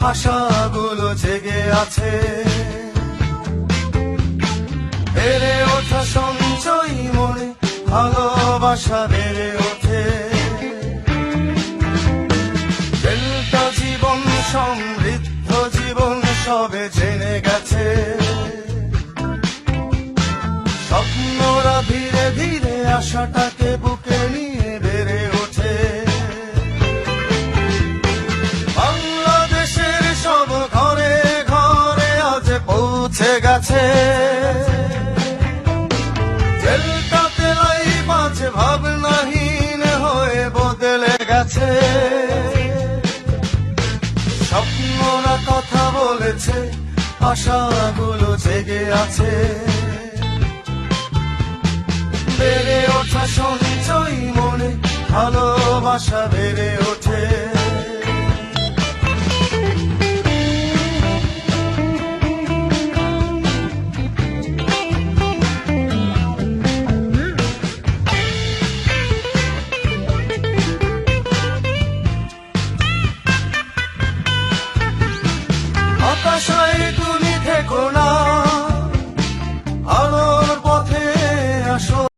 আশাগুলো জেগে আছে। বেড়ে ওঠা সঞ্চয় মনে ভালোবাসা বেড়ে ওঠে। বেলটা জীবন সমৃদ্ধ জীবন সবে জেনে গেছে। স্বপ্নরা ধীরে ধীরে আশাটাকে বুকে নিয়ে বেড়ে ওঠে। বাংলাদেশের সব ঘরে ঘরে আজ পৌঁছে গেছে। জেলটাতে লাইফ আজ ভাবনাহীন হয়ে বদলে গেছে। স্বপ্নরা কথা বলেছে, আশাগুলো জেগে আছে। বেড়ে ওঠা সঞ্চয় মনে ভালোবাসা বেড়ে